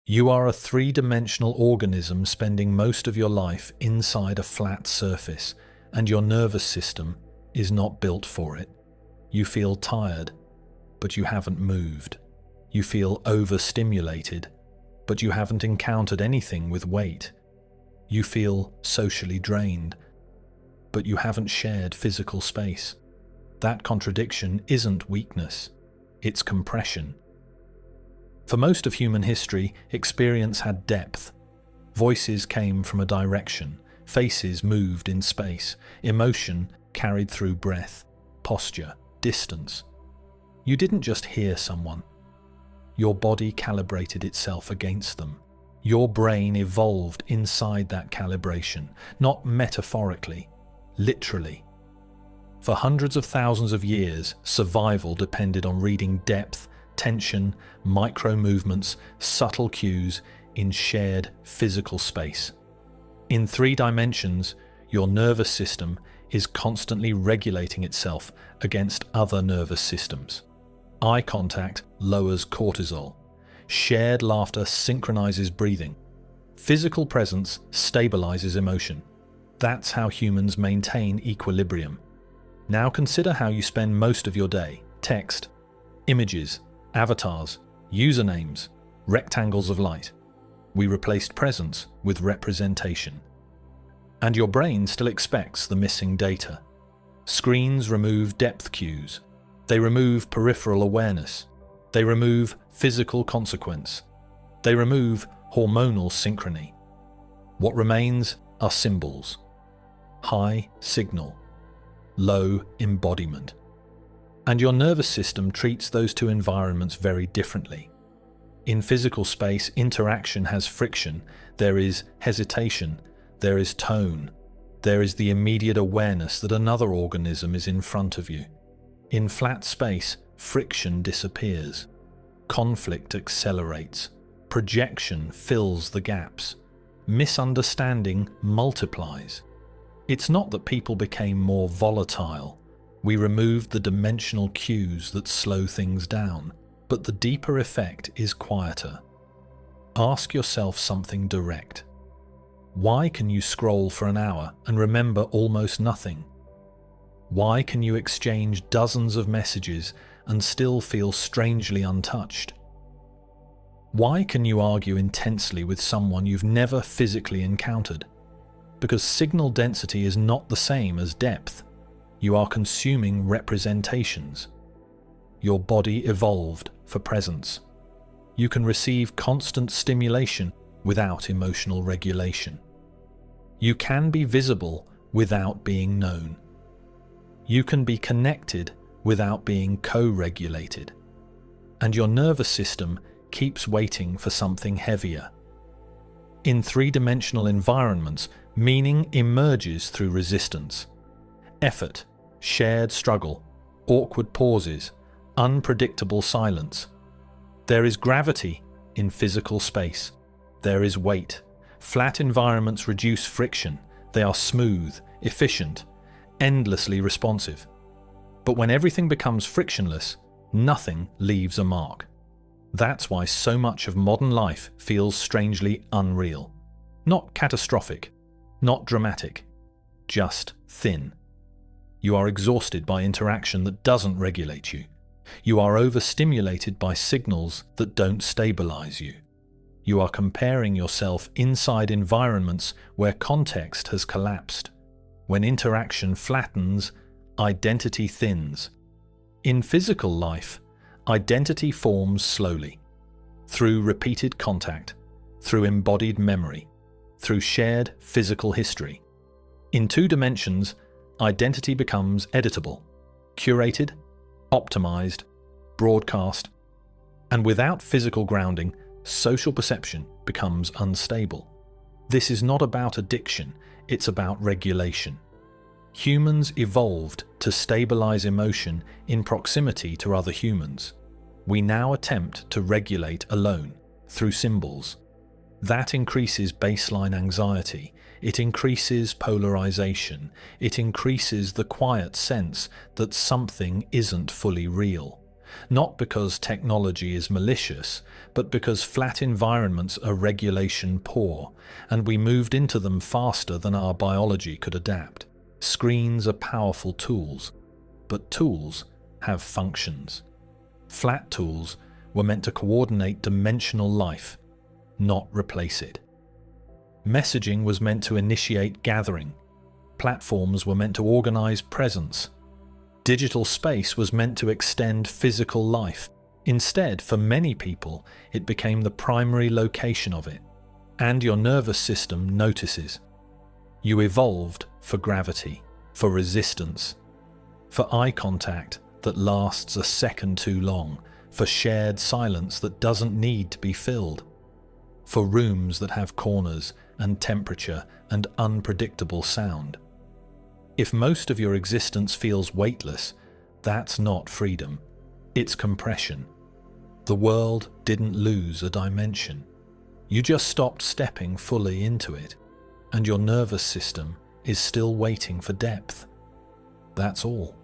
You are a three-dimensional organism spending most of your life inside a flat surface, and your nervous system is not built for it. You feel tired, but you haven't moved. You feel overstimulated, but you haven't encountered anything with weight. You feel socially drained, but you haven't shared physical space. That contradiction isn't weakness, it's compression. For most of human history, experience had depth. Voices came from a direction, faces moved in space, emotion carried through breath, posture, distance. You didn't just hear someone. Your body calibrated itself against them. Your brain evolved inside that calibration, not metaphorically, literally. For hundreds of thousands of years, survival depended on reading depth, tension, micro-movements, subtle cues in shared physical space. In 3 dimensions, your nervous system is constantly regulating itself against other nervous systems. Eye contact lowers cortisol. Shared laughter synchronizes breathing. Physical presence stabilizes emotion. That's how humans maintain equilibrium. Now consider how you spend most of your day. Text, images, avatars, usernames, rectangles of light. We replaced presence with representation. And your brain still expects the missing data. Screens remove depth cues. They remove peripheral awareness. They remove physical consequence. They remove hormonal synchrony. What remains are symbols. High signal, low embodiment. And your nervous system treats those 2 environments very differently. In physical space, interaction has friction. There is hesitation. There is tone. There is the immediate awareness that another organism is in front of you. In flat space, friction disappears. Conflict accelerates. Projection fills the gaps. Misunderstanding multiplies. It's not that people became more volatile. We removed the dimensional cues that slow things down, but the deeper effect is quieter. Ask yourself something direct. Why can you scroll for an hour and remember almost nothing? Why can you exchange dozens of messages and still feel strangely untouched? Why can you argue intensely with someone you've never physically encountered? Because signal density is not the same as depth. You are consuming representations. Your body evolved for presence. You can receive constant stimulation without emotional regulation. You can be visible without being known. You can be connected without being co-regulated. And your nervous system keeps waiting for something heavier. In 3-dimensional environments, meaning emerges through resistance. Effort, shared struggle, awkward pauses, unpredictable silence. There is gravity in physical space. There is weight. Flat environments reduce friction. They are smooth, efficient, endlessly responsive. But when everything becomes frictionless, nothing leaves a mark. That's why so much of modern life feels strangely unreal. Not catastrophic, not dramatic, just thin. You are exhausted by interaction that doesn't regulate you. You are overstimulated by signals that don't stabilize you. You are comparing yourself inside environments where context has collapsed. When interaction flattens, identity thins. In physical life, identity forms slowly, through repeated contact, through embodied memory, through shared physical history. In 2 dimensions, identity becomes editable, curated, optimized, broadcast, and without physical grounding, social perception becomes unstable. This is not about addiction, it's about regulation. Humans evolved to stabilize emotion in proximity to other humans. We now attempt to regulate alone, through symbols. That increases baseline anxiety, it increases polarization, it increases the quiet sense that something isn't fully real. Not because technology is malicious, but because flat environments are regulation poor, and we moved into them faster than our biology could adapt. Screens are powerful tools, but tools have functions. Flat tools were meant to coordinate dimensional life, not replace it. Messaging was meant to initiate gathering. Platforms were meant to organize presence. Digital space was meant to extend physical life. Instead, for many people, it became the primary location of it. And your nervous system notices. You evolved for gravity, for resistance, for eye contact that lasts a second too long, for shared silence that doesn't need to be filled, for rooms that have corners and temperature and unpredictable sound. If most of your existence feels weightless, that's not freedom, it's compression. The world didn't lose a dimension. You just stopped stepping fully into it, and your nervous system is still waiting for depth. That's all.